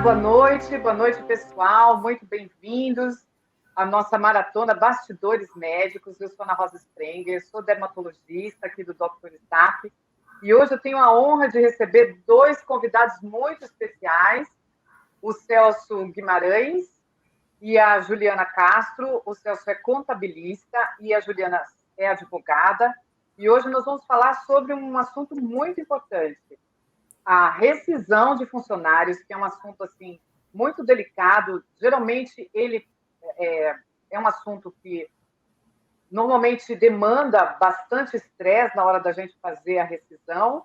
boa noite, pessoal, muito bem-vindos à nossa maratona Bastidores Médicos. Eu sou Ana Rosa Sprenger, sou dermatologista aqui do Dr. Staff, e hoje eu tenho a honra de receber dois convidados muito especiais, o Celso Guimarães e a Juliana Castro. O Celso é contabilista e a Juliana é advogada, e hoje nós vamos falar sobre um assunto muito importante, a rescisão de funcionários, que é um assunto assim muito delicado. Geralmente ele é um assunto que normalmente demanda bastante estresse na hora da gente fazer a rescisão.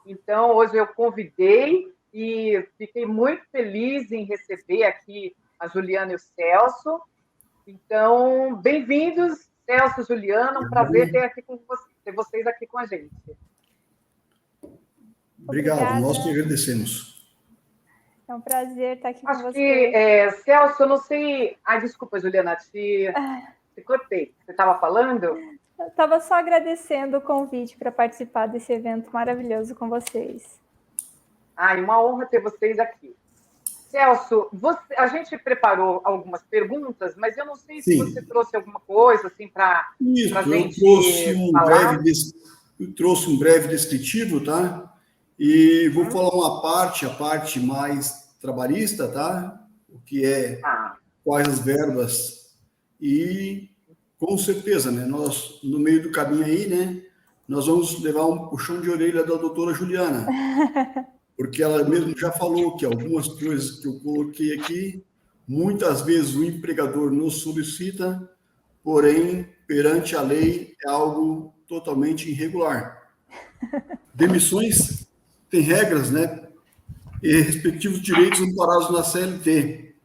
Então, hoje eu convidei e fiquei muito feliz em receber aqui a Juliana e o Celso. Então, bem-vindos, Celso e Juliana, um prazer ter vocês aqui com a gente. Obrigado, obrigada. Nós que agradecemos. É um prazer estar aqui com você. Acho que, Celso, eu não sei... Ai, desculpa, Juliana, te cortei. Você estava falando? Eu estava só agradecendo o convite para participar desse evento maravilhoso com vocês. Ai, uma honra ter vocês aqui. Celso, a gente preparou algumas perguntas, mas eu não sei se você trouxe alguma coisa assim para a gente falar. Eu trouxe um breve descritivo, tá? E vou falar a parte mais trabalhista, tá? O que é, quais as verbas. E, com certeza, né? Nós, no meio do caminho aí, né? Nós vamos levar um puxão de orelha da doutora Juliana. Porque ela mesmo já falou que algumas coisas que eu coloquei aqui, muitas vezes o empregador nos solicita, porém, perante a lei, é algo totalmente irregular. Demissões tem regras, né, e respectivos direitos amparados na CLT.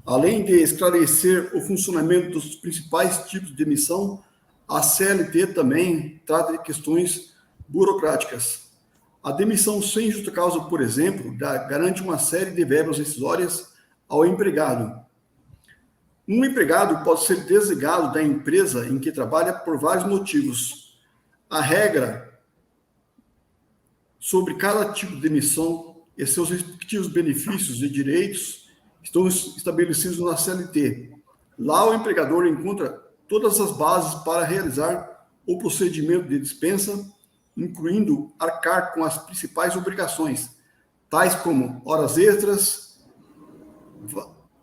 Além de esclarecer o funcionamento dos principais tipos de demissão, a CLT também trata de questões burocráticas. A demissão sem justa causa, por exemplo, garante uma série de verbas rescisórias ao empregado. Um empregado pode ser desligado da empresa em que trabalha por vários motivos. A regra sobre cada tipo de demissão e seus respectivos benefícios e direitos estão estabelecidos na CLT. Lá o empregador encontra todas as bases para realizar o procedimento de dispensa, incluindo arcar com as principais obrigações, tais como horas extras,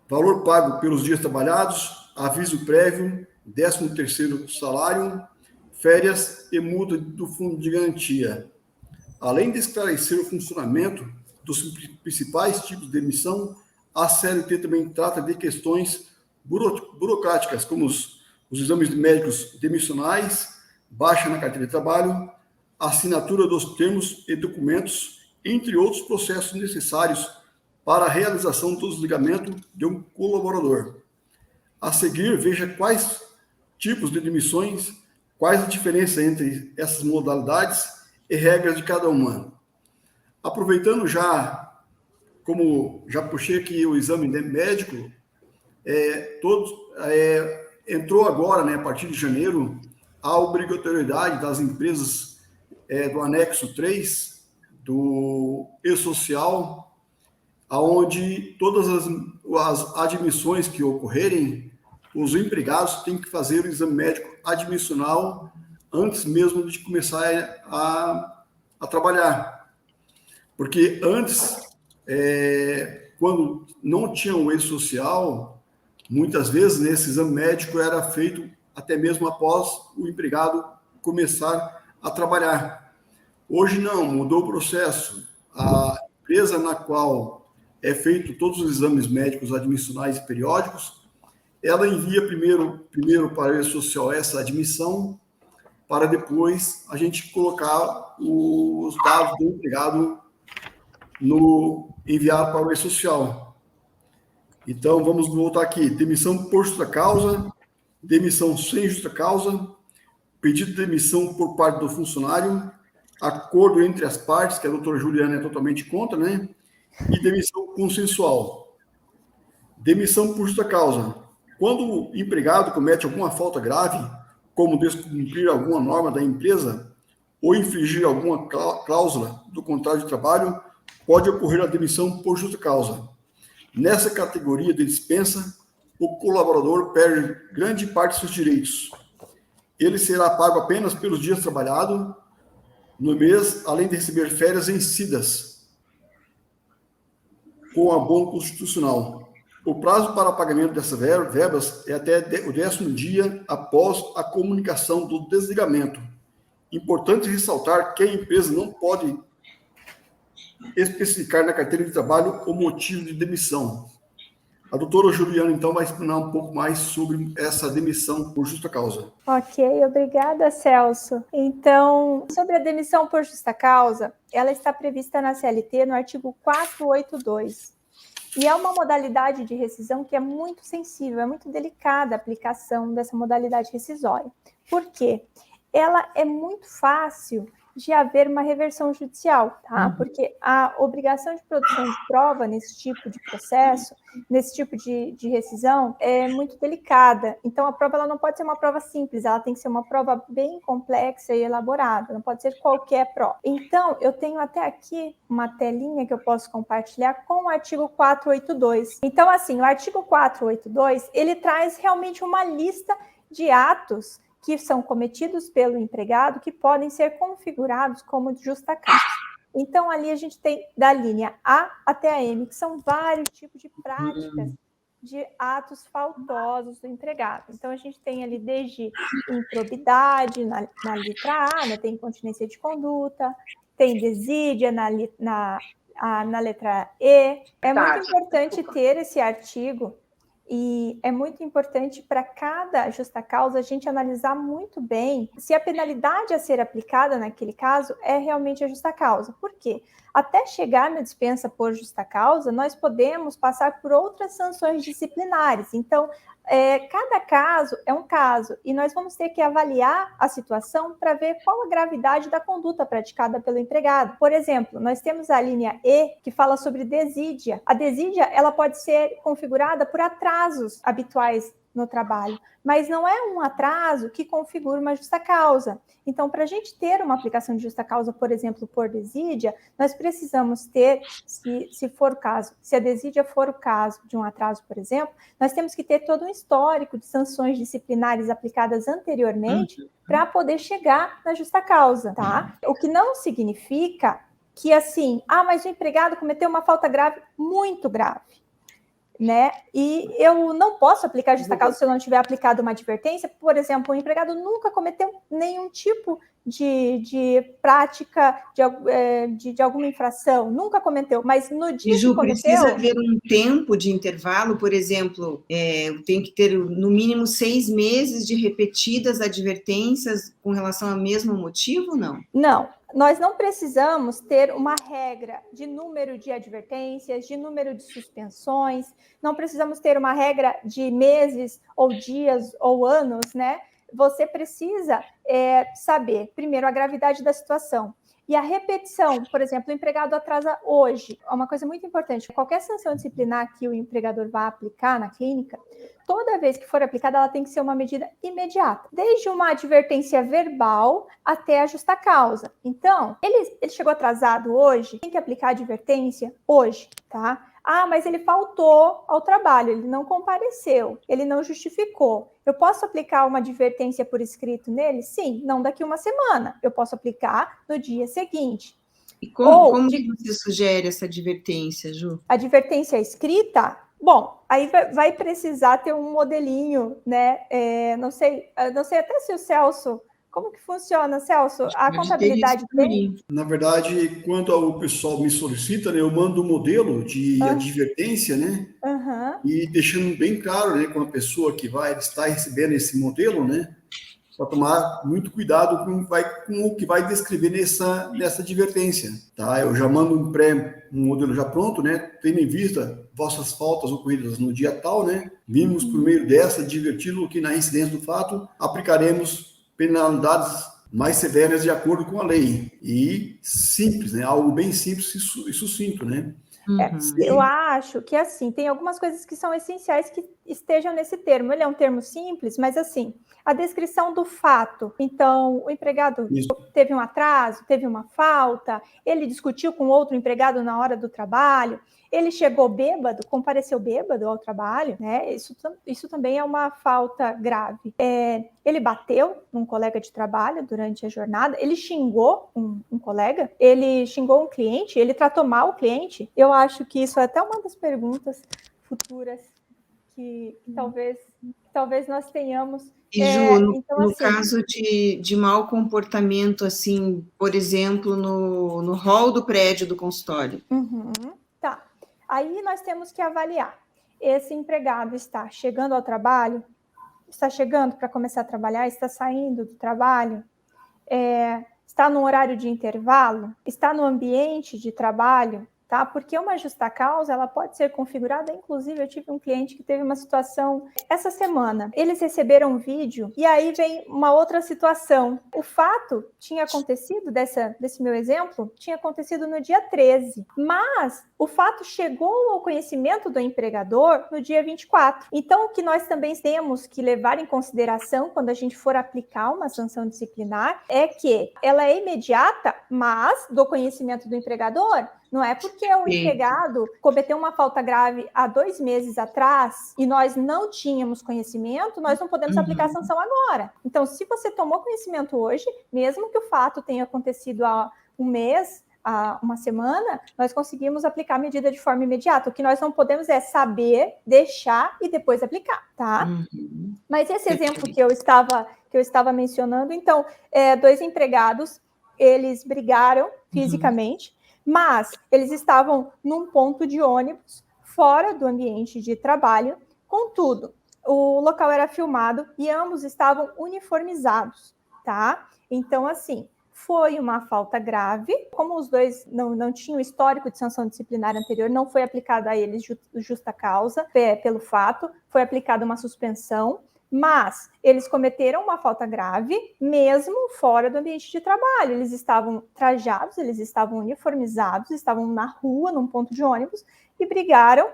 valor pago pelos dias trabalhados, aviso prévio, 13º salário, férias e multa do fundo de garantia. Além de esclarecer o funcionamento dos principais tipos de demissão, a CLT também trata de questões burocráticas, como os exames médicos demissionais, baixa na carteira de trabalho, assinatura dos termos e documentos, entre outros processos necessários para a realização do desligamento de um colaborador. A seguir, veja quais tipos de demissões, quais a diferença entre essas modalidades e regras de cada uma. Aproveitando já, como já puxei aqui o exame médico, entrou agora, né, a partir de janeiro, a obrigatoriedade das empresas do anexo 3 do E-Social, onde todas as admissões que ocorrerem, os empregados têm que fazer o exame médico admissional antes mesmo de começar a trabalhar. Porque antes, quando não tinha o E-Social, muitas vezes esse exame médico era feito até mesmo após o empregado começar a trabalhar. Hoje não, mudou o processo. A empresa na qual é feito todos os exames médicos admissionais e periódicos, ela envia primeiro para o E-Social essa admissão, para depois a gente colocar os dados do empregado enviar para o E-Social. Então, vamos voltar aqui. Demissão por justa causa, demissão sem justa causa, pedido de demissão por parte do funcionário, acordo entre as partes, que a doutora Juliana é totalmente contra, né? E demissão consensual. Demissão por justa causa. Quando o empregado comete alguma falta grave, como descumprir alguma norma da empresa ou infringir alguma cláusula do contrato de trabalho, pode ocorrer a demissão por justa causa. Nessa categoria de dispensa, o colaborador perde grande parte de seus direitos. Ele será pago apenas pelos dias trabalhados no mês, além de receber férias vencidas com abono constitucional. O prazo para pagamento dessas verbas é até o 10º dia após a comunicação do desligamento. Importante ressaltar que a empresa não pode especificar na carteira de trabalho o motivo de demissão. A doutora Juliana, então, vai explicar um pouco mais sobre essa demissão por justa causa. Ok, obrigada, Celso. Então, sobre a demissão por justa causa, ela está prevista na CLT no artigo 482. E é uma modalidade de rescisão que é muito sensível, é muito delicada a aplicação dessa modalidade rescisória. Por quê? Ela é muito fácil de haver uma reversão judicial, tá? Porque a obrigação de produção de prova nesse tipo de processo, nesse tipo de rescisão, é muito delicada. Então, a prova ela não pode ser uma prova simples, ela tem que ser uma prova bem complexa e elaborada, não pode ser qualquer prova. Então, eu tenho até aqui uma telinha que eu posso compartilhar com o artigo 482. Então, assim, o artigo 482, ele traz realmente uma lista de atos que são cometidos pelo empregado, que podem ser configurados como de justa causa. Então, ali a gente tem da linha A até a M, que são vários tipos de práticas de atos faltosos do empregado. Então, a gente tem ali desde improbidade, na letra A, né, tem incontinência de conduta, tem desídia na letra E. É muito importante ter esse artigo. E é muito importante para cada justa causa a gente analisar muito bem se a penalidade a ser aplicada naquele caso é realmente a justa causa. Por quê? Até chegar na dispensa por justa causa, nós podemos passar por outras sanções disciplinares. Então, cada caso é um caso e nós vamos ter que avaliar a situação para ver qual a gravidade da conduta praticada pelo empregado. Por exemplo, nós temos a linha E, que fala sobre desídia. A desídia, ela pode ser configurada por atrasos habituais no trabalho, mas não é um atraso que configura uma justa causa. Então, para a gente ter uma aplicação de justa causa, por exemplo, por desídia, nós precisamos ter, se for o caso, se a desídia for o caso de um atraso, por exemplo, nós temos que ter todo um histórico de sanções disciplinares aplicadas anteriormente para poder chegar na justa causa, tá? O que não significa que, assim, mas o empregado cometeu uma falta grave, muito grave, né? E eu não posso aplicar justa causa se eu não tiver aplicado uma advertência. Por exemplo, o empregado nunca cometeu nenhum tipo de prática de alguma infração, nunca cometeu, mas no dia Ju, que cometeu... precisa haver um tempo de intervalo, por exemplo, tem que ter no mínimo 6 meses de repetidas advertências com relação ao mesmo motivo, não? Não, nós não precisamos ter uma regra de número de advertências, de número de suspensões, não precisamos ter uma regra de meses ou dias ou anos, né? Você precisa saber, primeiro, a gravidade da situação. E a repetição, por exemplo, o empregado atrasa hoje, é uma coisa muito importante. Qualquer sanção disciplinar que o empregador vá aplicar na clínica, toda vez que for aplicada, ela tem que ser uma medida imediata, desde uma advertência verbal até a justa causa. Então, ele chegou atrasado hoje, tem que aplicar a advertência hoje, tá? Mas ele faltou ao trabalho, ele não compareceu, ele não justificou. Eu posso aplicar uma advertência por escrito nele? Sim, não daqui uma semana. Eu posso aplicar no dia seguinte. E como você sugere essa advertência, Ju? Advertência escrita? Bom, aí vai precisar ter um modelinho, né? Não sei até se o Celso... Como que funciona, Celso? A contabilidade tem? Na verdade, quando o pessoal me solicita, né, eu mando um modelo de advertência, né? E deixando bem claro, né, com a pessoa que vai estar recebendo esse modelo, né? Para tomar muito cuidado com o que vai descrever nessa advertência, tá? Eu já mando um modelo já pronto, né? Tendo em vista vossas faltas ocorridas no dia tal, né? Vimos por meio dessa advertido que na incidência do fato aplicaremos penalidades mais severas de acordo com a lei. E simples, né? Algo bem simples e sucinto, né? Eu acho que, assim, tem algumas coisas que são essenciais que estejam nesse termo. Ele é um termo simples, mas, assim, a descrição do fato. Então, o empregado teve um atraso, teve uma falta, ele discutiu com outro empregado na hora do trabalho, ele chegou bêbado, compareceu bêbado ao trabalho, né? Isso também é uma falta grave. Ele bateu num colega de trabalho durante a jornada, ele xingou um colega, ele xingou um cliente, ele tratou mal o cliente. Eu acho que isso é até uma das perguntas futuras que talvez nós tenhamos. E, Ju, então, no assim, caso de mau comportamento, assim, por exemplo, no hall do prédio do consultório. Tá. Aí nós temos que avaliar. Esse empregado está chegando ao trabalho, está chegando para começar a trabalhar, está saindo do trabalho, está no horário de intervalo, está no ambiente de trabalho, tá? Porque uma justa causa, ela pode ser configurada, inclusive eu tive um cliente que teve uma situação essa semana, eles receberam um vídeo e aí vem uma outra situação. O fato tinha acontecido, desse meu exemplo, tinha acontecido no dia 13, mas o fato chegou ao conhecimento do empregador no dia 24. Então, o que nós também temos que levar em consideração quando a gente for aplicar uma sanção disciplinar é que ela é imediata, mas do conhecimento do empregador. Não é porque o empregado cometeu uma falta grave há 2 meses atrás e nós não tínhamos conhecimento, nós não podemos aplicar a sanção agora. Então, se você tomou conhecimento hoje, mesmo que o fato tenha acontecido há um mês, há uma semana, nós conseguimos aplicar a medida de forma imediata. O que nós não podemos é saber, deixar e depois aplicar, tá? Mas esse exemplo que eu estava mencionando, então, 2 empregados, eles brigaram fisicamente, mas eles estavam num ponto de ônibus fora do ambiente de trabalho. Contudo, o local era filmado e ambos estavam uniformizados, tá? Então, assim, foi uma falta grave. Como os dois não tinham histórico de sanção disciplinar anterior, não foi aplicada a eles justa causa pelo fato, foi aplicada uma suspensão, mas eles cometeram uma falta grave mesmo fora do ambiente de trabalho. Eles estavam trajados, eles estavam uniformizados, estavam na rua, num ponto de ônibus, e brigaram.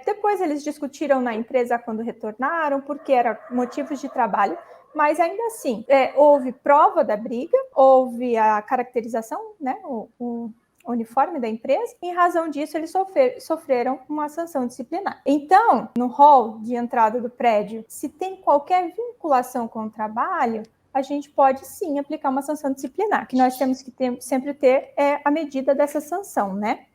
Depois eles discutiram na empresa quando retornaram, porque eram motivos de trabalho, mas ainda assim, houve prova da briga, houve a caracterização, né, o uniforme da empresa, em razão disso eles sofreram uma sanção disciplinar. Então, no hall de entrada do prédio, se tem qualquer vinculação com o trabalho, a gente pode sim aplicar uma sanção disciplinar, que nós temos que sempre ter a medida dessa sanção, né?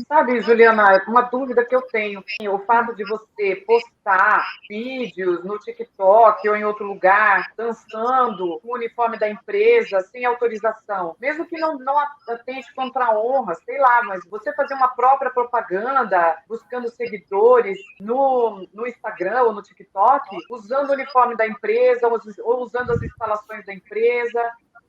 Sabe, Juliana, uma dúvida que eu tenho, o fato de você postar vídeos no TikTok ou em outro lugar, dançando com o uniforme da empresa, sem autorização, mesmo que não atente contra a honra, sei lá, mas você fazer uma própria propaganda, buscando seguidores no Instagram ou no TikTok, usando o uniforme da empresa ou usando as instalações da empresa,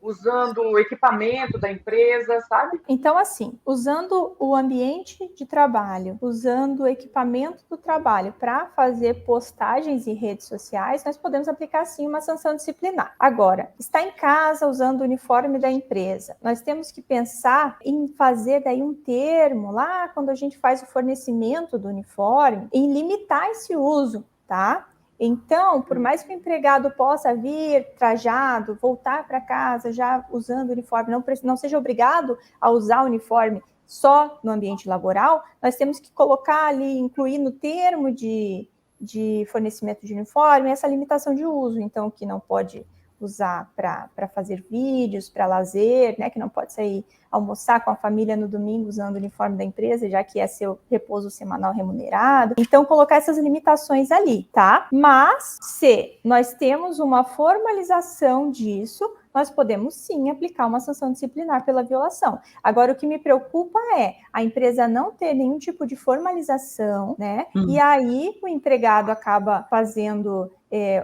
usando o equipamento da empresa, sabe? Então, assim, usando o ambiente de trabalho, usando o equipamento do trabalho para fazer postagens em redes sociais, nós podemos aplicar, sim, uma sanção disciplinar. Agora, está em casa usando o uniforme da empresa, nós temos que pensar em fazer daí um termo lá, quando a gente faz o fornecimento do uniforme, em limitar esse uso, tá? Então, por mais que o empregado possa vir trajado, voltar para casa já usando o uniforme, não seja obrigado a usar o uniforme só no ambiente laboral, nós temos que colocar ali, incluir no termo de fornecimento de uniforme essa limitação de uso, então, que não pode usar para fazer vídeos, para lazer, né, que não pode sair almoçar com a família no domingo usando o uniforme da empresa, já que é seu repouso semanal remunerado. Então, colocar essas limitações ali, tá? Mas, se nós temos uma formalização disso, nós podemos sim aplicar uma sanção disciplinar pela violação. Agora, o que me preocupa é a empresa não ter nenhum tipo de formalização, né? E aí o empregado acaba fazendo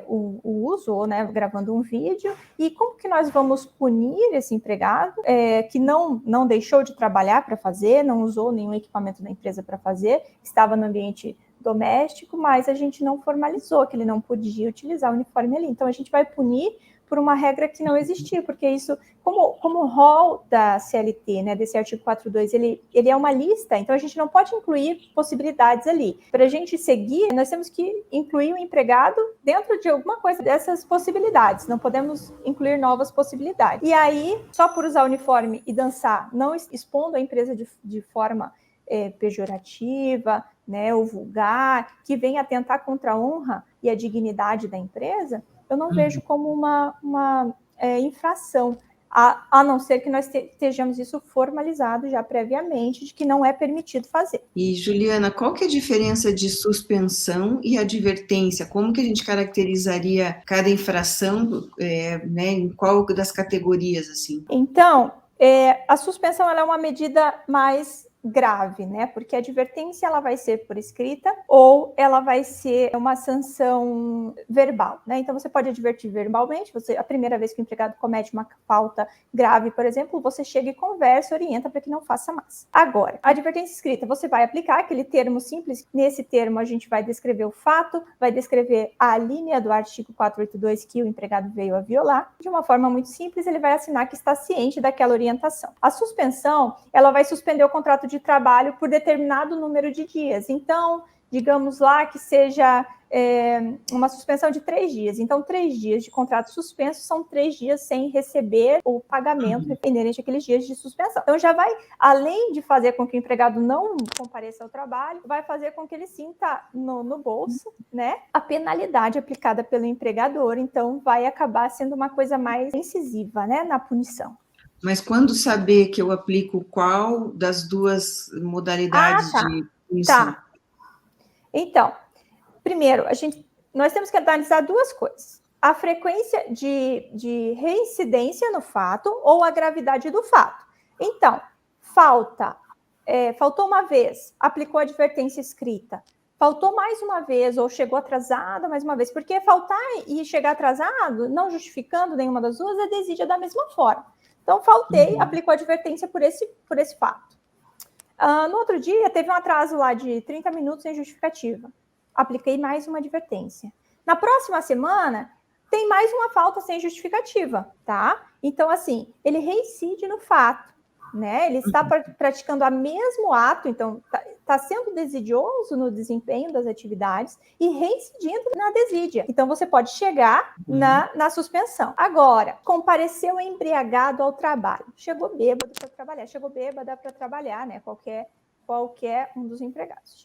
o uso, né, gravando um vídeo, e como que nós vamos punir esse empregado que não deixou de trabalhar para fazer, não usou nenhum equipamento da empresa para fazer, estava no ambiente doméstico, mas a gente não formalizou que ele não podia utilizar o uniforme ali. Então, a gente vai punir por uma regra que não existia, porque isso, como o rol da CLT, né, desse artigo 42, ele é uma lista, então a gente não pode incluir possibilidades ali. Para a gente seguir, nós temos que incluir o empregado dentro de alguma coisa dessas possibilidades, não podemos incluir novas possibilidades. E aí, só por usar uniforme e dançar, não expondo a empresa de forma pejorativa, né, ou vulgar, que vem atentar contra a honra e a dignidade da empresa, eu não vejo como uma infração, a não ser que nós estejamos isso formalizado já previamente, de que não é permitido fazer. E, Juliana, qual que é a diferença de suspensão e advertência? Como que a gente caracterizaria cada infração, né, em qual das categorias, assim? Então, a suspensão ela é uma medida mais grave, né? Porque a advertência ela vai ser por escrita ou ela vai ser uma sanção verbal, né? Então você pode advertir verbalmente, a primeira vez que o empregado comete uma falta grave, por exemplo, você chega e conversa, orienta para que não faça mais. Agora, a advertência escrita, você vai aplicar aquele termo simples, nesse termo a gente vai descrever o fato, vai descrever a linha do artigo 482 que o empregado veio a violar, de uma forma muito simples, ele vai assinar que está ciente daquela orientação. A suspensão, ela vai suspender o contrato de trabalho por determinado número de dias. Então, digamos lá que seja uma suspensão de 3 dias. Então, 3 dias de contrato suspenso são 3 dias sem receber o pagamento inerente àqueles dias de suspensão. Então, já vai, além de fazer com que o empregado não compareça ao trabalho, vai fazer com que ele sinta no bolso, né, a penalidade aplicada pelo empregador. Então, vai acabar sendo uma coisa mais incisiva, né, na punição. Mas quando saber que eu aplico qual das duas modalidades de punição? Tá. Então, primeiro, nós temos que analisar 2 coisas. A frequência de reincidência no fato ou a gravidade do fato. Então, faltou uma vez, aplicou a advertência escrita. Faltou mais uma vez ou chegou atrasada mais uma vez. Porque faltar e chegar atrasado, não justificando nenhuma das duas, é desídia da mesma forma. Então, faltei, aplicou a advertência por esse fato. No outro dia, teve um atraso lá de 30 minutos sem justificativa. Apliquei mais uma advertência. Na próxima semana, tem mais uma falta sem justificativa, tá? Então, assim, ele reincide no fato, né? Ele está praticando o mesmo ato, então, está sendo desidioso no desempenho das atividades e reincidindo na desídia. Então, você pode chegar na suspensão. Agora, compareceu embriagado ao trabalho. Chegou bêbado para trabalhar. Chegou bêbada para trabalhar, né? Qualquer um dos empregados.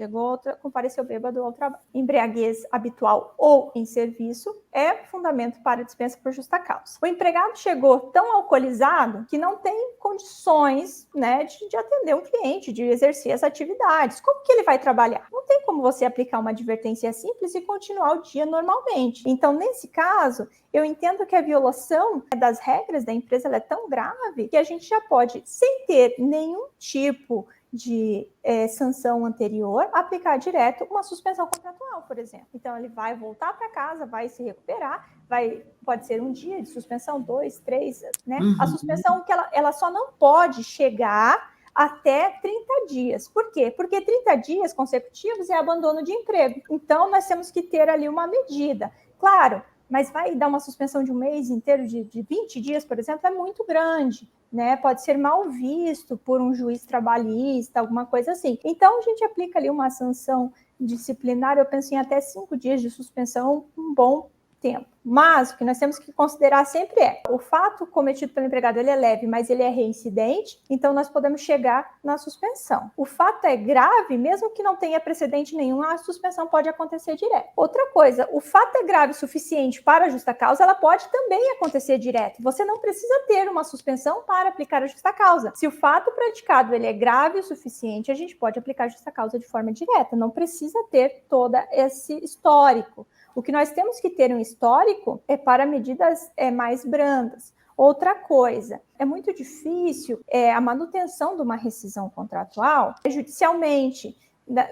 Compareceu bêbado ao trabalho. Embriaguez habitual ou em serviço é fundamento para dispensa por justa causa. O empregado chegou tão alcoolizado que não tem condições, né, de atender um cliente, de exercer as atividades. Como que ele vai trabalhar? Não tem como você aplicar uma advertência simples e continuar o dia normalmente. Então, nesse caso, eu entendo que a violação das regras da empresa ela é tão grave que a gente já pode, sem ter nenhum tipo de sanção anterior, aplicar direto uma suspensão contratual, por exemplo. Então, ele vai voltar para casa, vai se recuperar, pode ser um dia de suspensão, 2, 3, né? A suspensão que ela só não pode chegar até 30 dias. Por quê? Porque 30 dias consecutivos é abandono de emprego. Então, nós temos que ter ali uma medida. Claro, mas vai dar uma suspensão de um mês inteiro, de 20 dias, por exemplo, é muito grande, né? Pode ser mal visto por um juiz trabalhista, alguma coisa assim. Então, a gente aplica ali uma sanção disciplinar, eu penso em até 5 dias de suspensão, um bom tempo. Mas o que nós temos que considerar sempre o fato cometido pelo empregado ele é leve, mas ele é reincidente, então nós podemos chegar na suspensão. O fato é grave, mesmo que não tenha precedente nenhum, a suspensão pode acontecer direto. Outra coisa, o fato é grave o suficiente para a justa causa, ela pode também acontecer direto. Você não precisa ter uma suspensão para aplicar a justa causa. Se o fato praticado ele é grave o suficiente, a gente pode aplicar a justa causa de forma direta, não precisa ter todo esse histórico. O que nós temos que ter um histórico é para medidas mais brandas. Outra coisa, é muito difícil a manutenção de uma rescisão contratual judicialmente,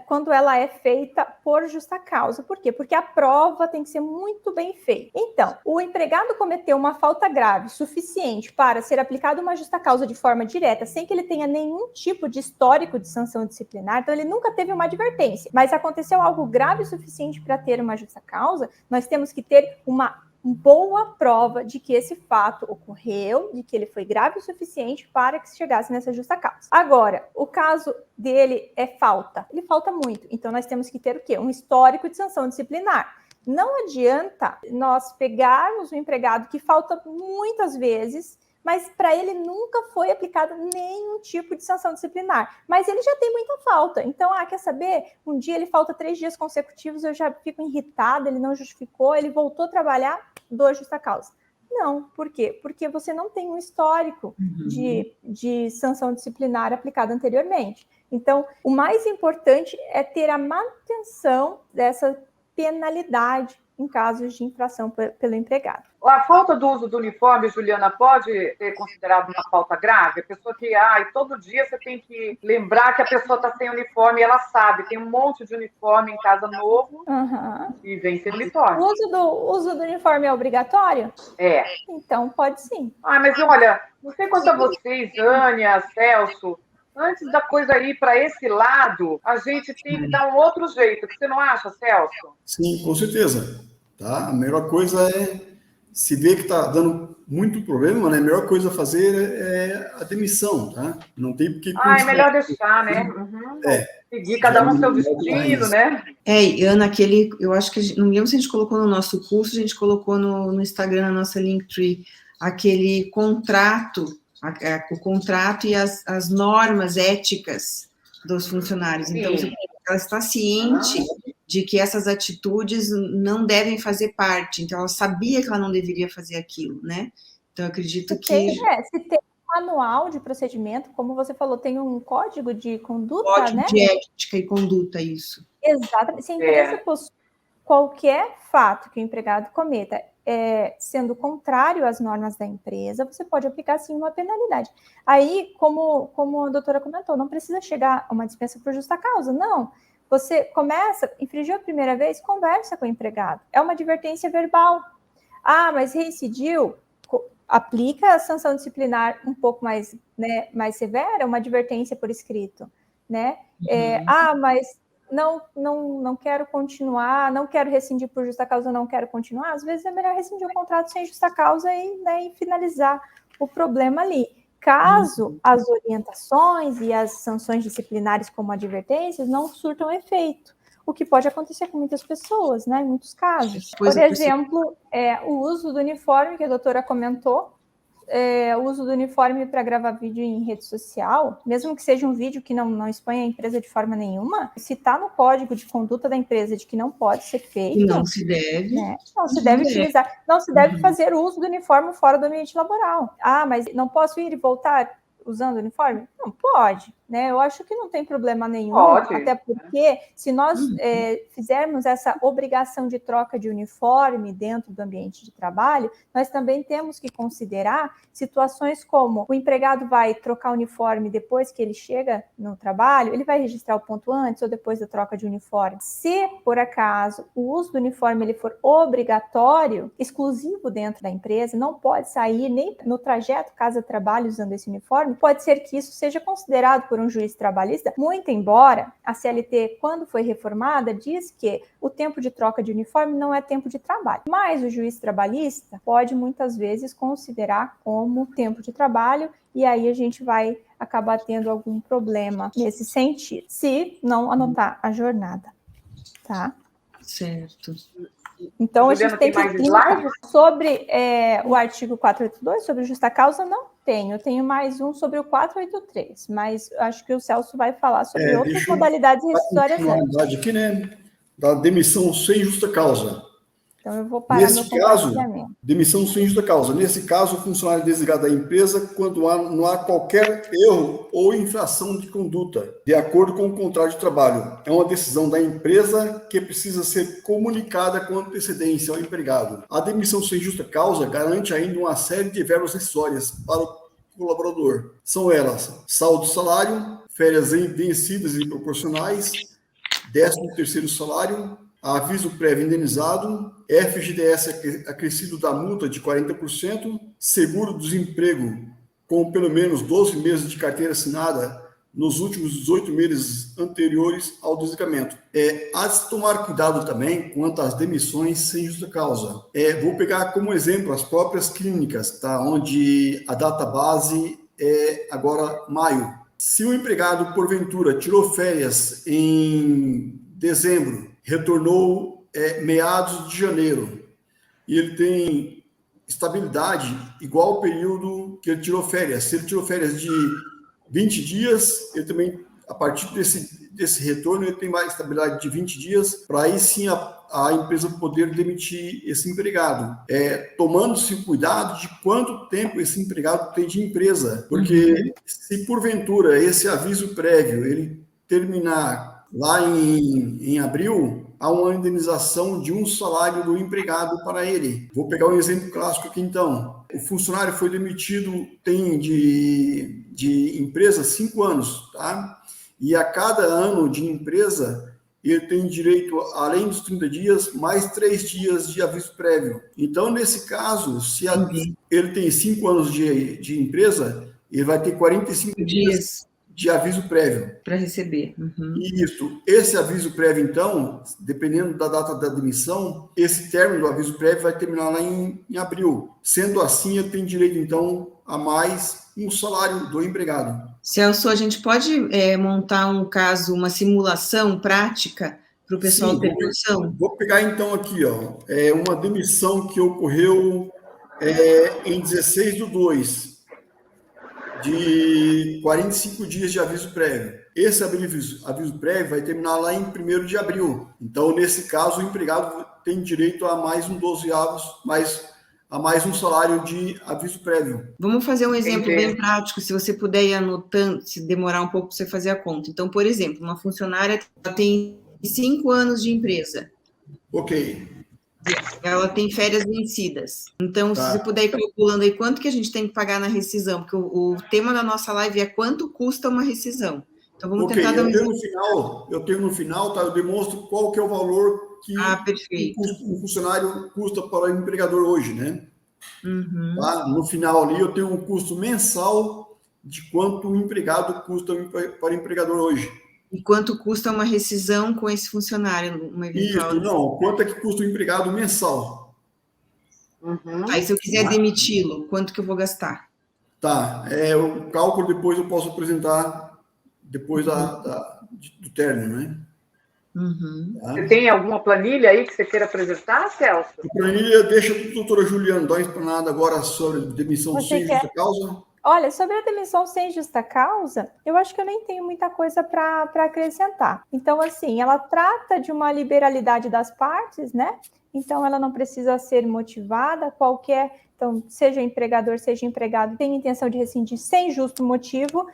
quando ela é feita por justa causa. Por quê? Porque a prova tem que ser muito bem feita. Então, o empregado cometeu uma falta grave suficiente para ser aplicada uma justa causa de forma direta, sem que ele tenha nenhum tipo de histórico de sanção disciplinar, então ele nunca teve uma advertência, mas aconteceu algo grave o suficiente para ter uma justa causa, nós temos que ter uma boa prova de que esse fato ocorreu, de que ele foi grave o suficiente para que se chegasse nessa justa causa. Agora, o caso dele é falta. Ele falta muito. Então, nós temos que ter o quê? Um histórico de sanção disciplinar. Não adianta nós pegarmos um empregado que falta muitas vezes, mas para ele nunca foi aplicado nenhum tipo de sanção disciplinar. Mas ele já tem muita falta. Então, quer saber? Um dia ele falta 3 dias consecutivos, eu já fico irritada, ele não justificou, ele voltou a trabalhar, dou justa causa. Não, por quê? Porque você não tem um histórico de sanção disciplinar aplicada anteriormente. Então, o mais importante é ter a manutenção dessa penalidade em casos de infração pelo empregado. A falta do uso do uniforme, Juliana, pode ser considerada uma falta grave? A pessoa que, todo dia você tem que lembrar que a pessoa está sem uniforme, ela sabe, tem um monte de uniforme em casa novo e vem sem uniforme. O uso do uniforme é obrigatório? É. Então, pode sim. Mas olha, não sei quanto a vocês, Ânia, Celso, antes da coisa ir para esse lado, a gente tem que dar um outro jeito. Você não acha, Celso? Sim, com certeza. Tá? A melhor coisa é, se vê que está dando muito problema, né? A melhor coisa a fazer é a demissão, tá? Não tem porque... É melhor deixar, né? Seguir cada um seu destino, né? Ana, eu acho que, não lembro se a gente colocou no nosso curso, a gente colocou no Instagram, na nossa Linktree, aquele contrato, o contrato e as normas éticas dos funcionários. Sim. Então, ela está ciente de que essas atitudes não devem fazer parte. Então, ela sabia que ela não deveria fazer aquilo, né? Então, eu acredito que... Se tem um manual de procedimento, como você falou, tem um código de conduta, código, né? De ética e conduta, isso. Exatamente. Se a empresa possui qualquer fato que o empregado cometa sendo contrário às normas da empresa, você pode aplicar, sim, uma penalidade. Aí, como a doutora comentou, não precisa chegar a uma dispensa por justa causa, não. Você infringiu a primeira vez, conversa com o empregado. É uma advertência verbal. Mas reincidiu, aplica a sanção disciplinar um pouco mais severa, uma advertência por escrito, né? Mas não quero continuar, não quero rescindir por justa causa, não quero continuar. Às vezes é melhor rescindir o contrato sem justa causa e finalizar o problema ali. Caso as orientações e as sanções disciplinares como advertências não surtam efeito, o que pode acontecer com muitas pessoas, né, em muitos casos. Por exemplo, o uso do uniforme, que a doutora comentou, o uso do uniforme para gravar vídeo em rede social, mesmo que seja um vídeo que não exponha a empresa de forma nenhuma, se está no código de conduta da empresa de que não pode ser feito... Não se deve. Né, não se deve utilizar, não se deve fazer uso do uniforme fora do ambiente laboral. Mas não posso ir e voltar usando o uniforme? Não, pode. Né? Eu acho que não tem problema nenhum, até porque se nós fizermos essa obrigação de troca de uniforme dentro do ambiente de trabalho, nós também temos que considerar situações como o empregado vai trocar o uniforme depois que ele chega no trabalho, ele vai registrar o ponto antes ou depois da troca de uniforme. Se, por acaso, o uso do uniforme ele for obrigatório, exclusivo dentro da empresa, não pode sair nem no trajeto casa-trabalho usando esse uniforme, pode ser que isso seja considerado por um juiz trabalhista, muito embora a CLT, quando foi reformada, diz que o tempo de troca de uniforme não é tempo de trabalho. Mas o juiz trabalhista pode, muitas vezes, considerar como tempo de trabalho e aí a gente vai acabar tendo algum problema nesse sentido, se não anotar a jornada, tá? Certo. Então, a gente tem que explicar sobre o artigo 482, sobre justa causa, não tenho. Eu tenho mais um sobre o 483, mas acho que o Celso vai falar sobre outras modalidades rescisórias. Aqui, né, da demissão sem justa causa. Então, eu vou parar Nesse caso, demissão sem justa causa. Nesse caso, o funcionário é desligado da empresa quando não há qualquer erro ou infração de conduta, de acordo com o contrato de trabalho. É uma decisão da empresa que precisa ser comunicada com antecedência ao empregado. A demissão sem justa causa garante ainda uma série de verbas rescisórias para o colaborador. São elas: saldo salário, férias vencidas e proporcionais, 13º salário, aviso prévio indenizado, FGTS acrescido da multa de 40%, seguro-desemprego com pelo menos 12 meses de carteira assinada nos últimos 18 meses anteriores ao desligamento. Há de se tomar cuidado também quanto às demissões sem justa causa. Vou pegar como exemplo as próprias clínicas, tá? Onde a data base é agora maio. Se o empregado, porventura, tirou férias em dezembro, retornou meados de janeiro, e ele tem estabilidade igual ao período que ele tirou férias. Se ele tirou férias de 20 dias, ele também, a partir desse retorno, ele tem mais estabilidade de 20 dias, para aí sim a empresa poder demitir esse empregado. Tomando-se cuidado de quanto tempo esse empregado tem de empresa, porque se porventura esse aviso prévio ele terminar lá em abril, há uma indenização de um salário do empregado para ele. Vou pegar um exemplo clássico aqui então. O funcionário foi demitido, tem de empresa 5 anos, tá? E a cada ano de empresa, ele tem direito, além dos 30 dias, mais 3 dias de aviso prévio. Então, nesse caso, se ele tem 5 anos de empresa, ele vai ter 45 dias de aviso prévio. Para receber. Isso. Esse aviso prévio, então, dependendo da data da demissão, esse término do aviso prévio vai terminar lá em abril. Sendo assim, ele tem direito, então, a mais um salário do empregado. Celso, a gente pode montar um caso, uma simulação prática para o pessoal ter noção? Vou pegar, então, aqui, ó, uma demissão que ocorreu em 16/2, de 45 dias de aviso prévio. Esse aviso prévio vai terminar lá em 1º de abril. Então, nesse caso, o empregado tem direito a mais um 12avos, a mais um salário de aviso prévio. Vamos fazer um exemplo bem prático, se você puder ir anotando, se demorar um pouco para você fazer a conta. Então, por exemplo, uma funcionária tem 5 anos de empresa. Ok. Ela tem férias vencidas. Então, se você puder ir calculando aí quanto que a gente tem que pagar na rescisão, porque o tema da nossa live é quanto custa uma rescisão. Então, vamos tentar dar um exemplo. Eu tenho no final, tá? Eu demonstro qual que é o valor que um funcionário custa para o empregador hoje, né? Tá? No final ali, eu tenho um custo mensal de quanto o empregado custa para o empregador hoje. E quanto custa uma rescisão com esse funcionário? Isso, não. Quanto é que custa o empregado mensal? Aí, se eu quiser demiti-lo, quanto que eu vou gastar? Tá. O cálculo depois eu posso apresentar depois do término, né? Tá. Você tem alguma planilha aí que você queira apresentar, Celso? A planilha deixa para a doutora Juliana dar uma explanada agora sobre demissão sem justa causa. Olha, sobre a demissão sem justa causa, eu acho que eu nem tenho muita coisa para acrescentar. Então, assim, ela trata de uma liberalidade das partes, né? Então, ela não precisa ser motivada, então, seja empregador, seja empregado, tem intenção de rescindir sem justo motivo,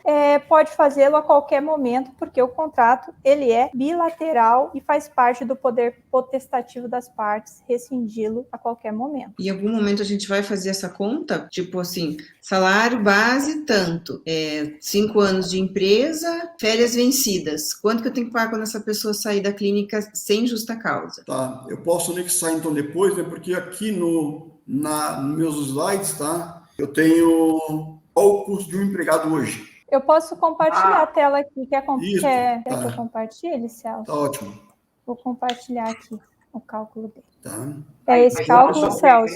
pode fazê-lo a qualquer momento, porque o contrato, ele é bilateral e faz parte do poder potestativo das partes, rescindi-lo a qualquer momento. Em algum momento a gente vai fazer essa conta? Tipo assim, salário base, tanto, 5 anos de empresa, férias vencidas. Quanto que eu tenho que pagar quando essa pessoa sair da clínica sem justa causa? Tá, eu posso anexar então depois, né? Porque aqui nos meus slides, tá? Eu tenho qual o custo de um empregado hoje. Eu posso compartilhar a tela aqui. Quer que eu compartilhe, Celso? Tá ótimo. Vou compartilhar aqui o cálculo dele. Tá. Esse cálculo, Celso?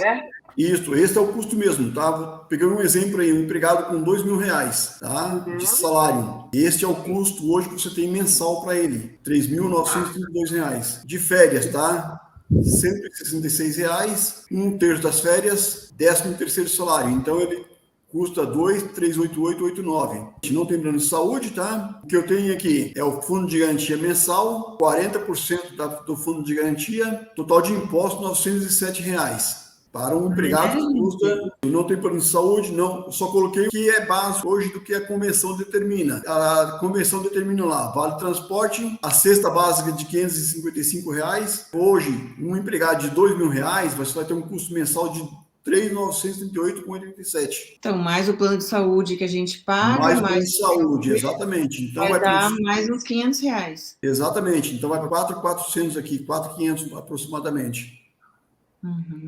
Isso, esse é o custo mesmo, tá? Peguei um exemplo aí, um empregado com R$2.000, tá? De salário. Este é o custo hoje que você tem mensal para ele, R$3.932. De férias, tá? R$166, 1/3 das férias, 13º salário. Então, ele custa 2.388,89. Não tem plano de saúde, tá? O que eu tenho aqui é o fundo de garantia mensal, 40% do fundo de garantia, total de imposto R$907. Para um empregado que custa, não tem plano de saúde, não, só coloquei o que é básico hoje do que a convenção determina. A convenção determina lá, vale transporte, a cesta básica de R$555. Hoje, um empregado de R$2.000, você vai ter um custo mensal de R$3.938,87. Então, mais o plano de saúde que a gente paga. Mais o plano de saúde, exatamente. Então, vai dar mais uns R$500. Exatamente. Então, vai para 4.400 aqui, 4.500 aproximadamente.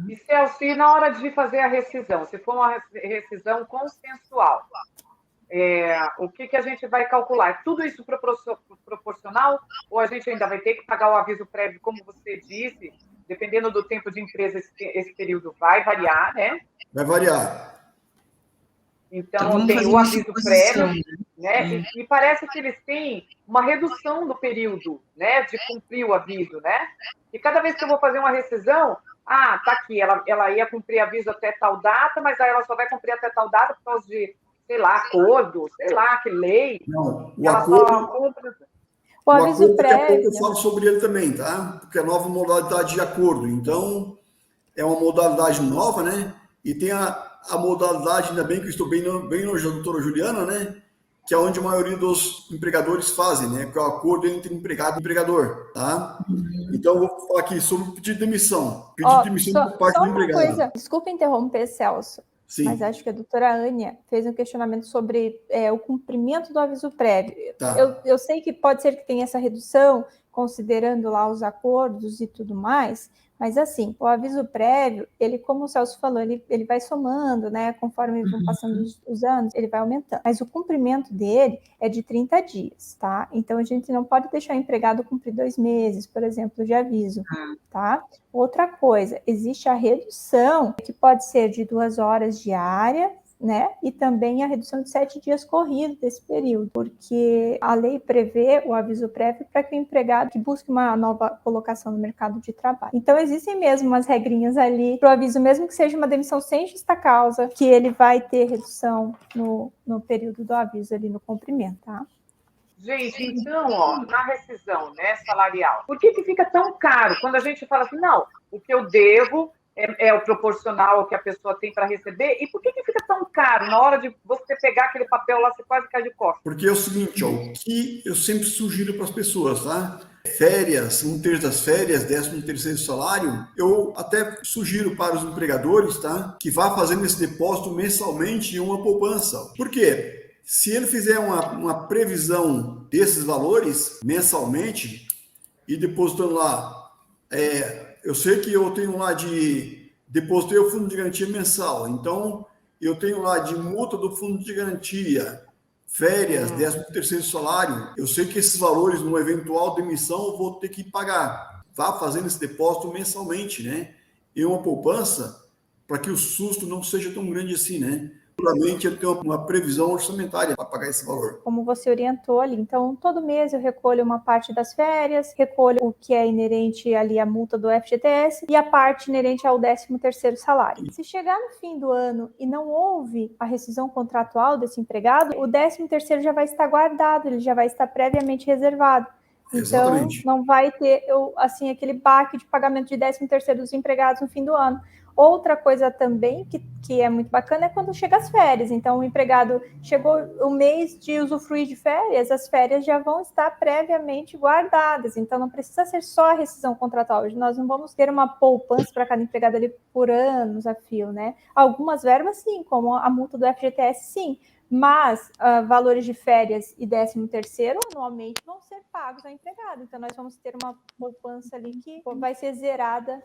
E, Celso, na hora de fazer a rescisão, se for uma rescisão consensual, o que a gente vai calcular? Tudo isso proporcional ou a gente ainda vai ter que pagar o aviso prévio, como você disse, dependendo do tempo de empresa, esse período vai variar, né? Vai variar. Então, tem o aviso prévio, né? E parece que eles têm uma redução do período, né? De cumprir o aviso, né? E cada vez que eu vou fazer uma rescisão, tá aqui, ela ia cumprir aviso até tal data, mas aí ela só vai cumprir até tal data por causa de, sei lá, acordo, sei lá, que lei. Não, o ela acordo... só cumpre... O aviso prévio... Daqui a pouco eu falo sobre ele também, tá? Porque é a nova modalidade de acordo. Então, é uma modalidade nova, né? E tem a modalidade, ainda bem que eu estou bem longe da doutora Juliana, né? Que é onde a maioria dos empregadores fazem, né? Que é o acordo entre empregado e empregador, tá? Então, eu vou falar aqui sobre o pedido de demissão. Pedido de demissão por parte do empregado. Coisa, desculpa interromper, Celso. Sim. Mas acho que a doutora Ania fez um questionamento sobre o cumprimento do aviso prévio. Tá. Eu sei que pode ser que tenha essa redução, considerando lá os acordos e tudo mais, mas assim, o aviso prévio, ele, como o Celso falou, ele vai somando, né? Conforme vão passando os anos, ele vai aumentando. Mas o cumprimento dele é de 30 dias, tá? Então, a gente não pode deixar o empregado cumprir 2 meses, por exemplo, de aviso, tá? Outra coisa, existe a redução, que pode ser de 2 horas diárias, né? E também a redução de 7 dias corridos desse período, porque a lei prevê o aviso prévio para que o empregado busque uma nova colocação no mercado de trabalho. Então, existem mesmo umas regrinhas ali para o aviso, mesmo que seja uma demissão sem justa causa, que ele vai ter redução no período do aviso ali no cumprimento, tá? Gente, então, na rescisão, né, salarial, por que fica tão caro quando a gente fala assim, não, o que eu devo é o proporcional ao que a pessoa tem para receber, e por que fica tão caro? Na hora de você pegar aquele papel lá, você quase cai de costas. Porque é o seguinte, o que eu sempre sugiro para as pessoas, tá? Férias, 1/3 das férias, 13º salário, eu até sugiro para os empregadores, tá? Que vá fazendo esse depósito mensalmente em uma poupança. Por quê? Se ele fizer uma previsão desses valores mensalmente e depositando lá, eu sei que eu tenho lá depositei o fundo de garantia mensal, então eu tenho lá de multa do fundo de garantia, férias, 13º salário, eu sei que esses valores, numa eventual demissão, eu vou ter que pagar. Vá fazendo esse depósito mensalmente, né? Em uma poupança, para que o susto não seja tão grande assim, né? Seguramente ele tem uma previsão orçamentária para pagar esse valor. Como você orientou ali, então todo mês eu recolho uma parte das férias, recolho o que é inerente ali à multa do FGTS e a parte inerente ao 13º salário. Se chegar no fim do ano e não houve a rescisão contratual desse empregado, o 13º já vai estar guardado, ele já vai estar previamente reservado. Então, exatamente, não vai ter assim, aquele baque de pagamento de 13º dos empregados no fim do ano. Outra coisa também que é muito bacana é quando chega as férias. Então, o empregado chegou o mês de usufruir de férias, as férias já vão estar previamente guardadas. Então, não precisa ser só a rescisão contratual. Hoje nós não vamos ter uma poupança para cada empregado ali por anos a fio, né? Algumas verbas, sim, como a multa do FGTS, sim. Mas valores de férias e 13º anualmente vão ser pagos ao empregado. Então, nós vamos ter uma poupança ali que vai ser zerada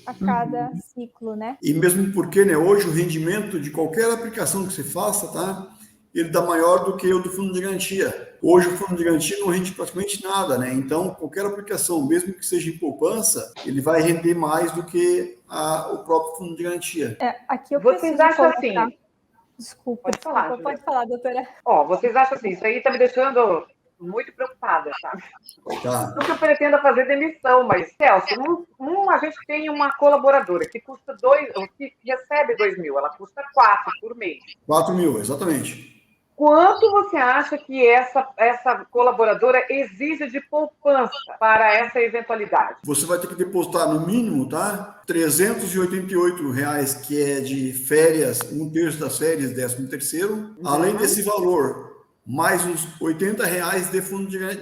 a cada ciclo, né? E mesmo porque, né, hoje o rendimento de qualquer aplicação que você faça, tá? Ele dá maior do que o do fundo de garantia. Hoje o fundo de garantia não rende praticamente nada, né? Então, qualquer aplicação, mesmo que seja em poupança, ele vai render mais do que o próprio fundo de garantia. Aqui eu Vocês acham assim? Desculpa, pode falar, doutora. Vocês acham assim, isso aí está me deixando muito preocupada, sabe? Tá. Não que eu pretenda fazer demissão, mas, Celso, a gente tem uma colaboradora que custa que recebe 2 mil, ela custa 4 por mês. 4 mil, exatamente. Quanto você acha que essa colaboradora exige de poupança para essa eventualidade? Você vai ter que depositar no mínimo, tá? R$ 388, que é de férias, 1/3 das férias, 13º. Além desse valor, mais uns R$ 80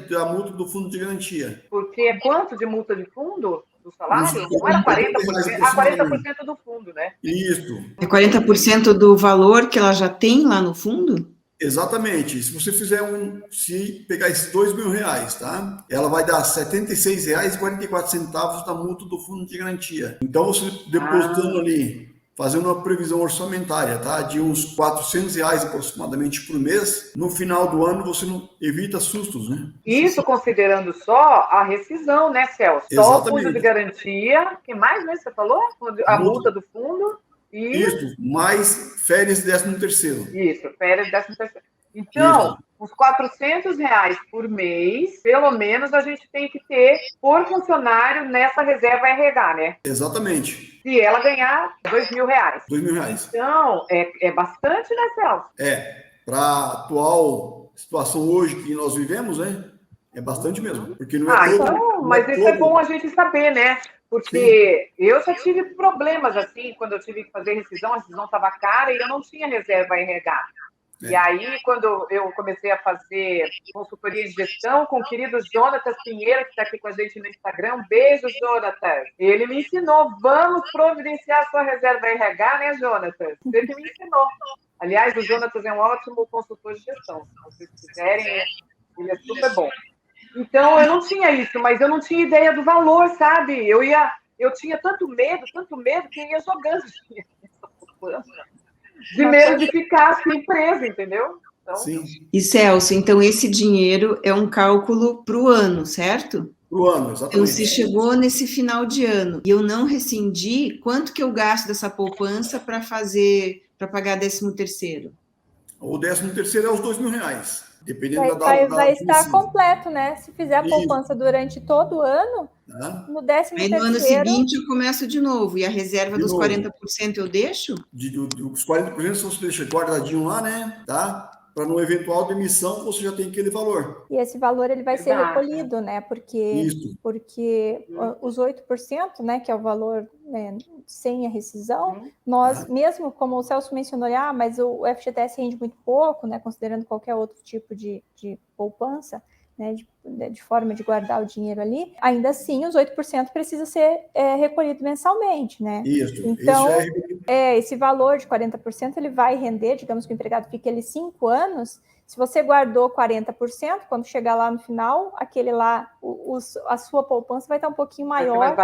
da multa do fundo de garantia. Porque é quanto de multa de fundo? Do salário? Não era 40%? 40% do fundo, né? Isso. É 40% do valor que ela já tem lá no fundo? Exatamente. Se você se pegar esses R$ 2.000, tá? Ela vai dar R$ 76,44 da multa do fundo de garantia. Então, você depositando ali fazendo uma previsão orçamentária, tá? De uns R$400 aproximadamente por mês. No final do ano, você não evita sustos, né? Isso considerando só a rescisão, né, Celso? Só o fundo de garantia. O que mais, né, você falou? A multa do fundo. Isso, mais férias e 13º. Isso, férias e 13º. Então, uns R$400 por mês, pelo menos, a gente tem que ter por funcionário nessa reserva RH, né? Exatamente. Se ela ganhar R$2.000. R$2.000. Então, é bastante, né, Celso? Para a atual situação hoje que nós vivemos, né? É bastante mesmo. Porque não é todo, então, mas isso é bom a gente saber, né? Porque eu já tive problemas assim, quando eu tive que fazer rescisão, a rescisão estava cara e eu não tinha reserva RH. E aí, quando eu comecei a fazer consultoria de gestão com o querido Jonatas Pinheiro, que está aqui com a gente no Instagram, um beijo, Jonatas. Ele me ensinou, vamos providenciar a sua reserva RH, né, Jonatas? Ele que me ensinou. Aliás, o Jonatas é um ótimo consultor de gestão. Se vocês quiserem, ele é super bom. Então, eu não tinha isso, mas eu não tinha ideia do valor, sabe? Eu tinha tanto medo, que eu ia jogando de medo de ficar sem empresa, entendeu? Então... Sim. E, Celso, então esse dinheiro é um cálculo para o ano, certo? Para o ano, exatamente. Então, se chegou nesse final de ano e eu não rescindi, quanto que eu gasto dessa poupança para pagar 13º? O 13º é os R$2.000. Dependendo vai estar completo, né? Se fizer a poupança durante todo o ano, no 13º... Aí no ano seguinte eu começo de novo. E a reserva dos 40% eu deixo? Os 40% você deixa guardadinho lá, né? Tá? Para no eventual demissão, você já tem aquele valor. E esse valor ele vai ser recolhido, né? Porque os 8%, né, que é o valor, né, sem a rescisão, nós, mesmo como o Celso mencionou, mas o FGTS rende muito pouco, né, considerando qualquer outro tipo de poupança, né, de forma de guardar o dinheiro ali, ainda assim os 8% precisa ser recolhido mensalmente, né? Isso. Então, esse valor de 40% ele vai render, digamos que o empregado fique ali 5 anos, se você guardou 40%, quando chegar lá no final, aquele lá, a sua poupança vai estar um pouquinho maior,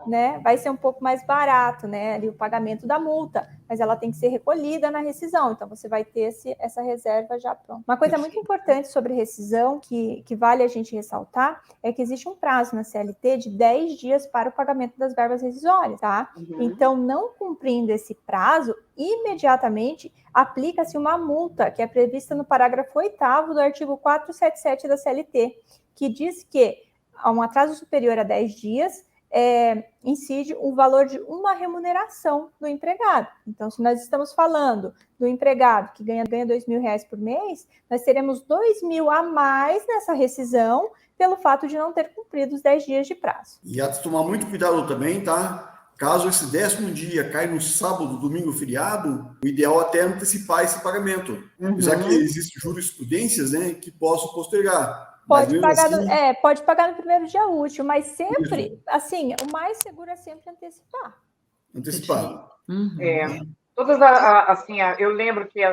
né? Vai ser um pouco mais barato, né? Ali o pagamento da multa, mas ela tem que ser recolhida na rescisão, então você vai ter essa reserva já pronta. Uma coisa muito importante sobre rescisão, que vale a gente ressaltar, é que existe um prazo na CLT de 10 dias para o pagamento das verbas rescisórias, tá? Então, não cumprindo esse prazo, imediatamente aplica-se uma multa que é prevista no parágrafo 8º do artigo 477 da CLT, que diz que a um atraso superior a 10 dias incide o valor de uma remuneração do empregado. Então, se nós estamos falando do empregado que ganha R$2.000 por mês, nós teremos R$2.000 a mais nessa rescisão pelo fato de não ter cumprido os 10 dias de prazo. E há de tomar muito cuidado também, tá? Caso esse 10º dia caia no sábado, domingo, feriado, o ideal é até antecipar esse pagamento. Já que existem jurisprudências, né, que possam postergar. Pode pagar no primeiro dia útil, mas sempre, assim, o mais seguro é sempre antecipar. Antecipar. Todas eu lembro que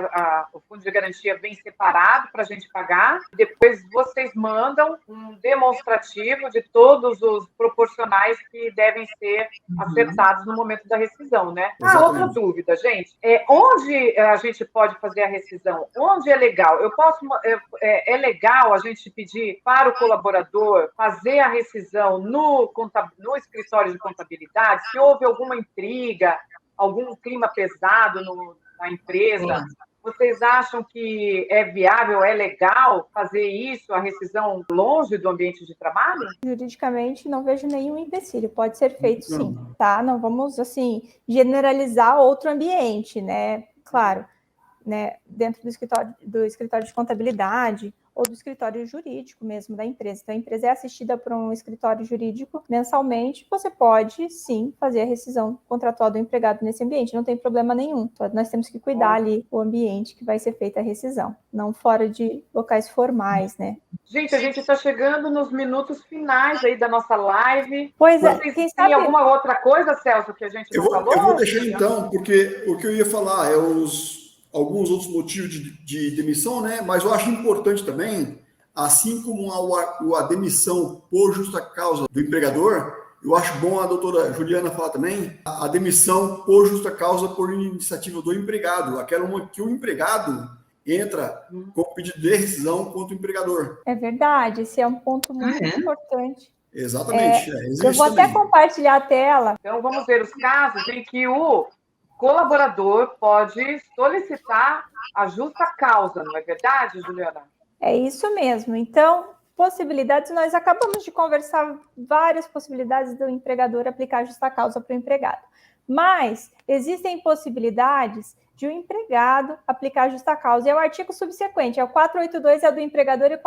o fundo de garantia vem separado para a gente pagar, depois vocês mandam um demonstrativo de todos os proporcionais que devem ser acertados no momento da rescisão, né? Outra dúvida, gente, onde a gente pode fazer a rescisão? Onde é legal? É legal a gente pedir para o colaborador fazer a rescisão no escritório de contabilidade, se houve alguma intriga, algum clima pesado na empresa, vocês acham que é viável, é legal fazer isso, a rescisão longe do ambiente de trabalho? Juridicamente, não vejo nenhum empecilho, pode ser feito sim, tá? Não vamos, assim, generalizar outro ambiente, né? Claro, né? Dentro do escritório de contabilidade ou do escritório jurídico mesmo da empresa. Então, a empresa é assistida por um escritório jurídico mensalmente, você pode, sim, fazer a rescisão contratual do empregado nesse ambiente, não tem problema nenhum. Então, nós temos que cuidar ali o ambiente que vai ser feita a rescisão, não fora de locais formais, né? Gente, a gente está chegando nos minutos finais aí da nossa live. Pois Vocês têm alguma outra coisa, Celso, que a gente não falou? Eu vou deixar então, porque o que eu ia falar é alguns outros motivos de demissão, né? Mas eu acho importante também, assim como a demissão por justa causa do empregador, eu acho bom a doutora Juliana falar também, a demissão por justa causa por iniciativa do empregado, aquela uma que o empregado entra com pedido de rescisão contra o empregador. É verdade, esse é um ponto muito importante. Exatamente. Eu vou até compartilhar a tela. Então, vamos ver os casos em que o colaborador pode solicitar a justa causa, não é verdade, Juliana? É isso mesmo. Então, possibilidades, nós acabamos de conversar várias possibilidades do empregador aplicar justa causa para o empregado. Mas existem possibilidades de o empregado aplicar justa causa. E é o artigo subsequente, é o 482 é do empregador e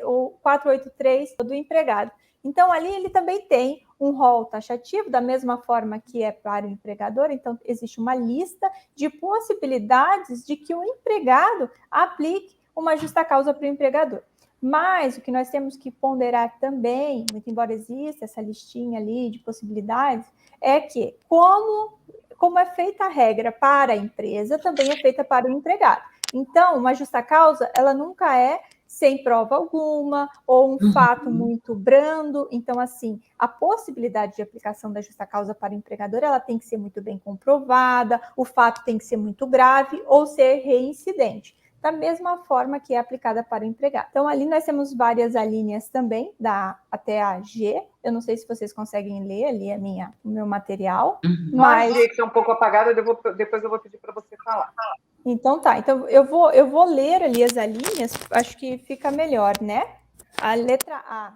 o 483 é do empregado. Então, ali ele também tem um rol taxativo, da mesma forma que é para o empregador. Então, existe uma lista de possibilidades de que o empregado aplique uma justa causa para o empregador. Mas o que nós temos que ponderar também, muito embora exista essa listinha ali de possibilidades, é que como é feita a regra para a empresa, também é feita para o empregado. Então, uma justa causa, ela nunca é sem prova alguma, ou um fato muito brando. Então, assim, a possibilidade de aplicação da justa causa para o empregador, ela tem que ser muito bem comprovada, o fato tem que ser muito grave ou ser reincidente, da mesma forma que é aplicada para o empregado. Então, ali nós temos várias alíneas também, até a G. Eu não sei se vocês conseguem ler ali o meu material. Mas a G que está um pouco apagada, depois eu vou pedir para você falar. Então tá, então eu vou ler ali as alíneas, acho que fica melhor, né? A letra A,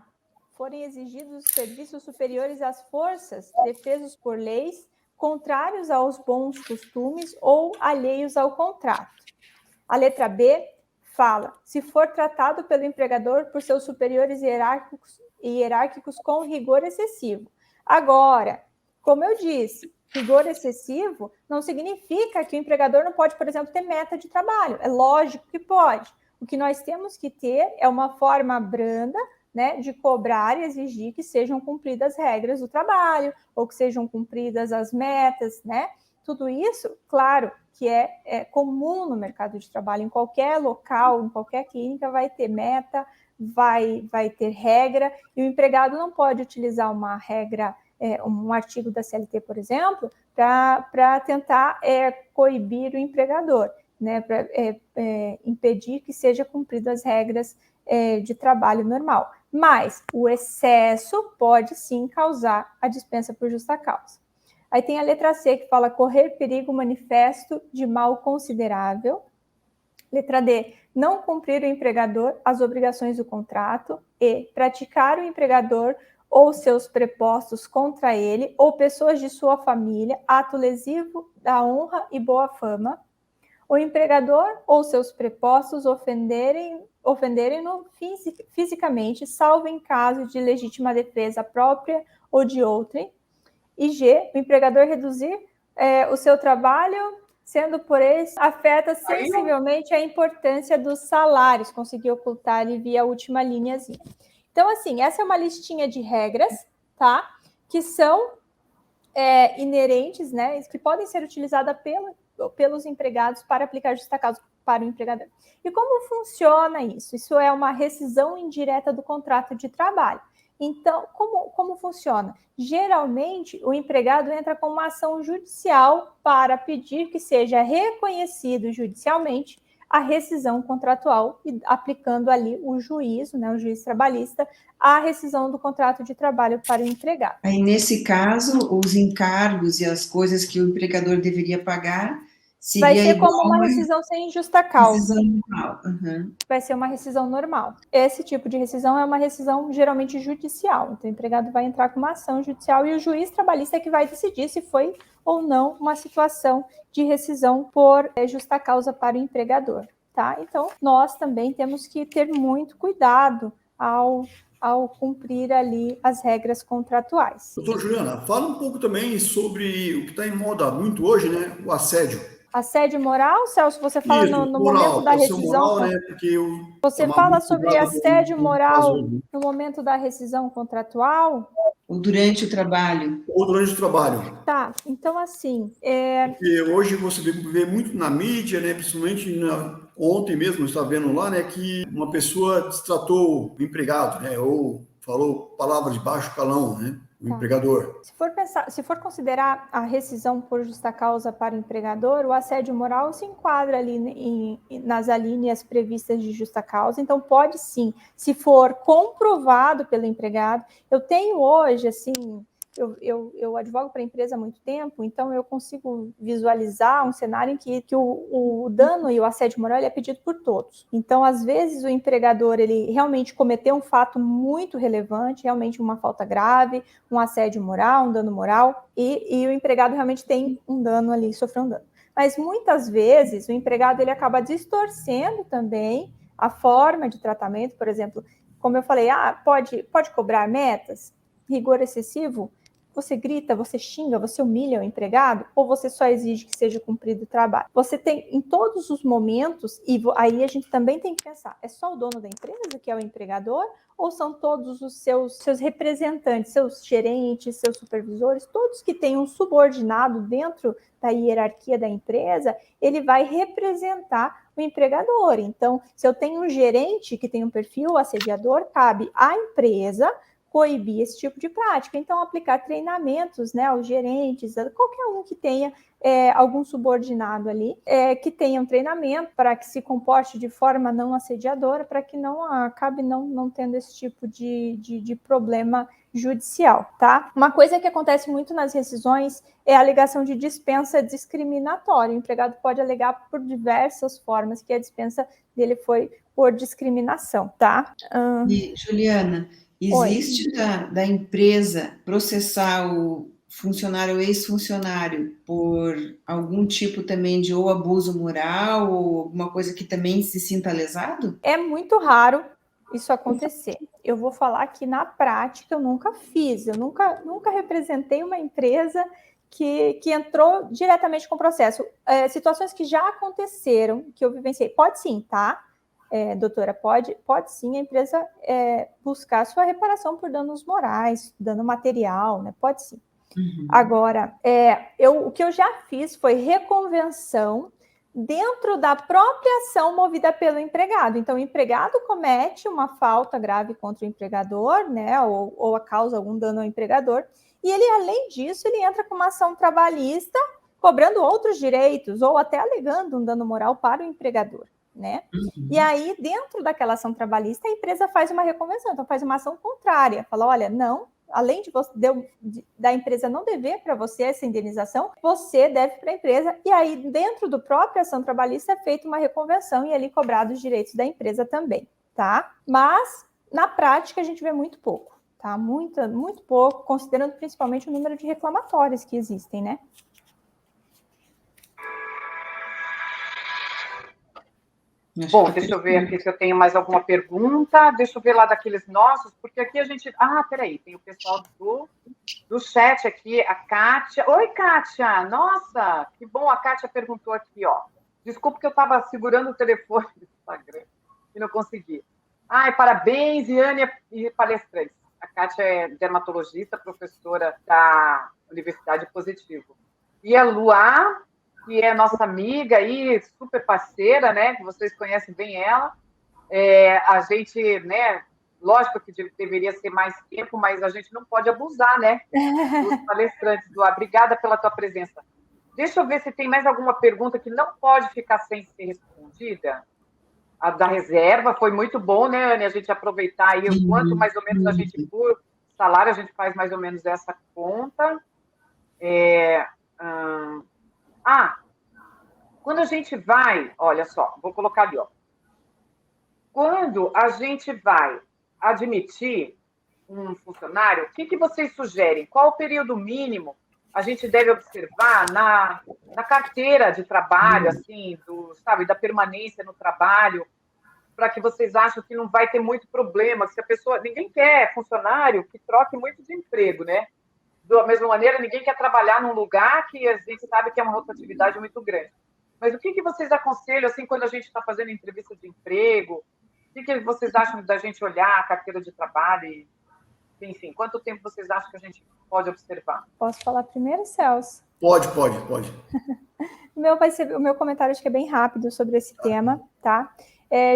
forem exigidos serviços superiores às forças defesos por leis contrários aos bons costumes ou alheios ao contrato. A letra B fala, se for tratado pelo empregador por seus superiores hierárquicos com rigor excessivo. Agora, como eu disse, rigor excessivo não significa que o empregador não pode, por exemplo, ter meta de trabalho. É lógico que pode. O que nós temos que ter é uma forma branda, né, de cobrar e exigir que sejam cumpridas as regras do trabalho, ou que sejam cumpridas as metas, né? Tudo isso, claro, que é comum no mercado de trabalho. Em qualquer local, em qualquer clínica, vai ter meta, vai ter regra, e o empregado não pode utilizar uma regra, um artigo da CLT, por exemplo, para tentar coibir o empregador, né, para impedir que seja cumpridas as regras de trabalho normal. Mas o excesso pode sim causar a dispensa por justa causa. Aí tem a letra C, que fala correr perigo manifesto de mal considerável. Letra D, não cumprir o empregador as obrigações do contrato. E, praticar o empregador ou seus prepostos contra ele ou pessoas de sua família, ato lesivo da honra e boa fama. O empregador ou seus prepostos ofenderem-no fisicamente, salvo em caso de legítima defesa própria ou de outrem. E G, o empregador reduzir o seu trabalho, sendo por isso, afeta sensivelmente a importância dos salários, conseguir ocultar ali via a última linhazinha. Então, assim, essa é uma listinha de regras, tá? Que são inerentes, né? Que podem ser utilizadas pelos empregados para aplicar justa causa para o empregador. E como funciona isso? Isso é uma rescisão indireta do contrato de trabalho. Então, como funciona? Geralmente, o empregado entra com uma ação judicial para pedir que seja reconhecido judicialmente a rescisão contratual e aplicando ali o juízo, né, o juiz trabalhista, a rescisão do contrato de trabalho para o empregado. Aí, nesse caso, os encargos e as coisas que o empregador deveria pagar vai ser como uma rescisão sem justa causa. Rescisão normal. Uhum. Vai ser uma rescisão normal. Esse tipo de rescisão é uma rescisão geralmente judicial. Então, o empregado vai entrar com uma ação judicial e o juiz trabalhista é que vai decidir se foi ou não uma situação de rescisão por justa causa para o empregador, tá? Então, nós também temos que ter muito cuidado ao cumprir ali as regras contratuais. Doutora Juliana, fala um pouco também sobre o que está em moda muito hoje, né? O assédio. Assédio moral, Celso, você fala Isso, no moral, momento da rescisão. Moral, né? Porque você fala sobre assédio moral no momento da rescisão contratual? Ou durante o trabalho. Ou durante o trabalho. Tá, então assim... Porque hoje você vê muito na mídia, né? Principalmente ontem mesmo, você está vendo lá, né? Que uma pessoa destratou o empregado, né? Ou falou palavras de baixo calão, né? O empregador. Se for considerar a rescisão por justa causa para o empregador, o assédio moral se enquadra ali nas alíneas previstas de justa causa, então pode sim, se for comprovado pelo empregado. Eu tenho hoje, assim, eu advogo para a empresa há muito tempo, então eu consigo visualizar um cenário em que o dano e o assédio moral ele é pedido por todos. Então, às vezes, o empregador ele realmente cometeu um fato muito relevante, realmente uma falta grave, um assédio moral, um dano moral, e o empregado realmente tem um dano ali, sofreu um dano. Mas, muitas vezes, o empregado ele acaba distorcendo também a forma de tratamento, por exemplo, como eu falei, pode cobrar metas, rigor excessivo, você grita, você xinga, você humilha o empregado, ou você só exige que seja cumprido o trabalho? Você tem, em todos os momentos, e aí a gente também tem que pensar, é só o dono da empresa que é o empregador, ou são todos os seus representantes, seus gerentes, seus supervisores, todos que têm um subordinado dentro da hierarquia da empresa, ele vai representar o empregador. Então, se eu tenho um gerente que tem um perfil assediador, cabe à empresa coibir esse tipo de prática. Então, aplicar treinamentos, né, aos gerentes, qualquer um que tenha algum subordinado ali, que tenha um treinamento para que se comporte de forma não assediadora, para que não acabe não tendo esse tipo de problema judicial, tá? Uma coisa que acontece muito nas rescisões é a alegação de dispensa discriminatória. O empregado pode alegar por diversas formas que a dispensa dele foi por discriminação, tá? E, Juliana, existe da empresa processar o funcionário ou ex-funcionário por algum tipo também de ou abuso moral ou alguma coisa que também se sinta lesado? É muito raro isso acontecer. Eu vou falar que na prática eu nunca fiz, eu nunca representei uma empresa que entrou diretamente com o processo. Situações que já aconteceram, que eu vivenciei, pode sim, tá? Doutora, pode sim a empresa buscar sua reparação por danos morais, dano material, né? Pode sim. Uhum. Agora, o que eu já fiz foi reconvenção dentro da própria ação movida pelo empregado. Então, o empregado comete uma falta grave contra o empregador, né? Ou causa algum dano ao empregador, e ele, além disso, ele entra com uma ação trabalhista, cobrando outros direitos, ou até alegando um dano moral para o empregador. Né? Uhum. E aí, dentro daquela ação trabalhista, a empresa faz uma reconvenção, então faz uma ação contrária, fala, olha, não, além da empresa não dever para você essa indenização, você deve para a empresa, e aí, dentro do próprio ação trabalhista, é feita uma reconvenção e ali cobrado os direitos da empresa também, tá? Mas, na prática, a gente vê muito pouco, tá? Muito pouco, considerando principalmente o número de reclamatórios que existem, né? Bom, deixa eu ver aqui se eu tenho mais alguma pergunta. Deixa eu ver lá daqueles nossos, porque aqui a gente... peraí, tem o pessoal do chat aqui, a Kátia. Oi, Kátia! Nossa, que bom, a Kátia perguntou aqui, ó. Desculpa que eu estava segurando o telefone do Instagram e não consegui. Parabéns, Iane e palestrantes. A Kátia é dermatologista, professora da Universidade Positivo. E a Luá, que é nossa amiga aí, super parceira, né? Que vocês conhecem bem ela. A gente, né? Lógico que deveria ser mais tempo, mas a gente não pode abusar, né? Dos palestrantes. Obrigada pela tua presença. Deixa eu ver se tem mais alguma pergunta que não pode ficar sem ser respondida. A da reserva foi muito bom, né, Anne? A gente aproveitar aí o quanto mais ou menos a gente, por salário, a gente faz mais ou menos essa conta. Quando a gente vai, olha só, vou colocar ali, ó. Quando a gente vai admitir um funcionário, o que vocês sugerem? Qual o período mínimo a gente deve observar na carteira de trabalho, assim, da permanência no trabalho, para que vocês acham que não vai ter muito problema, que se a pessoa... Ninguém quer funcionário que troque muito de emprego, né? Da mesma maneira, ninguém quer trabalhar num lugar que a gente sabe que é uma rotatividade muito grande. Mas o que vocês aconselham, assim, quando a gente está fazendo entrevista de emprego? O que vocês acham da gente olhar a carteira de trabalho? E, enfim, quanto tempo vocês acham que a gente pode observar? Posso falar primeiro, Celso? Pode. O meu comentário acho que é bem rápido sobre esse tema, tá?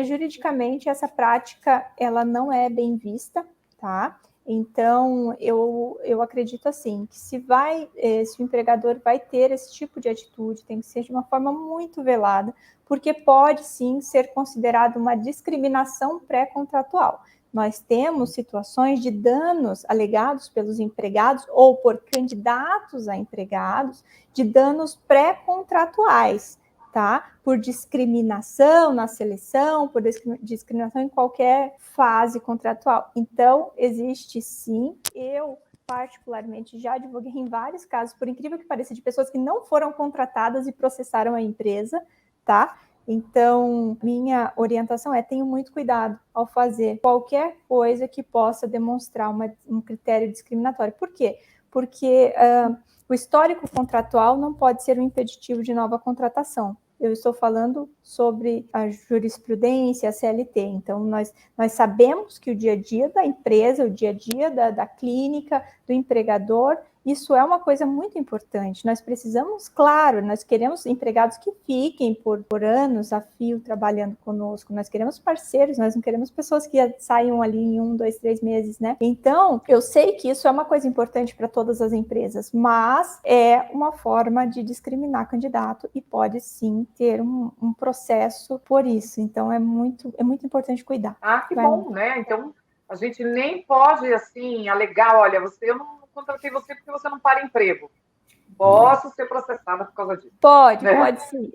Juridicamente, essa prática, ela não é bem vista, tá? Então, eu acredito assim, que se o empregador vai ter esse tipo de atitude, tem que ser de uma forma muito velada, porque pode sim ser considerado uma discriminação pré-contratual. Nós temos situações de danos alegados pelos empregados ou por candidatos a empregados, de danos pré-contratuais, tá? Por discriminação na seleção, por discriminação em qualquer fase contratual. Então, existe sim, eu particularmente já advoguei em vários casos, por incrível que pareça, de pessoas que não foram contratadas e processaram a empresa, tá? Então, minha orientação é: tenha muito cuidado ao fazer qualquer coisa que possa demonstrar um critério discriminatório. Por quê? Porque o histórico contratual não pode ser um impeditivo de nova contratação. Eu estou falando sobre a jurisprudência, a CLT. Então, nós sabemos que o dia a dia da empresa, o dia a dia da clínica, do empregador, isso é uma coisa muito importante. Nós precisamos, claro, nós queremos empregados que fiquem por anos a fio trabalhando conosco. Nós queremos parceiros, nós não queremos pessoas que saiam ali em 1, 2, 3 meses, né? Então, eu sei que isso é uma coisa importante para todas as empresas, mas é uma forma de discriminar candidato e pode sim ter um processo por isso. Então, é muito importante cuidar. Ah, que bom, né? Então, a gente nem pode, assim, alegar, olha, eu não contratei você porque você não para emprego. Posso ser processada por causa disso. Pode, né? pode sim.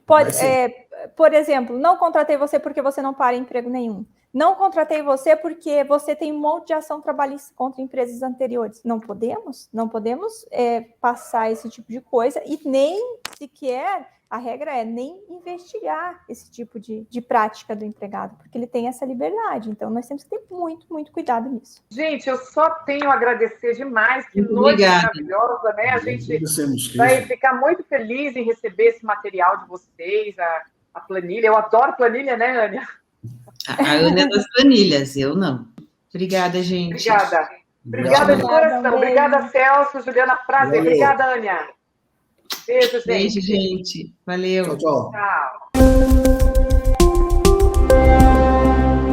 Pode ser. Por exemplo, não contratei você porque você não para emprego nenhum. Não contratei você porque você tem um monte de ação trabalhista contra empresas anteriores. Não podemos passar esse tipo de coisa e nem sequer, a regra é nem investigar esse tipo de prática do empregado, porque ele tem essa liberdade. Então, nós temos que ter muito, muito cuidado nisso. Gente, eu só tenho a agradecer demais. Que Muito noite obrigada. maravilhosa, né? A gente vai ficar muito feliz em receber esse material de vocês, a planilha. Eu adoro planilha, né, Ania? A Ana é das planilhas, eu não. Obrigada, gente. Obrigada de coração. Obrigada, Celso, Juliana, prazer. Valeu. Obrigada, Ania. Beijo, gente. Beijo, gente. Valeu. Tchau, tchau. Tchau.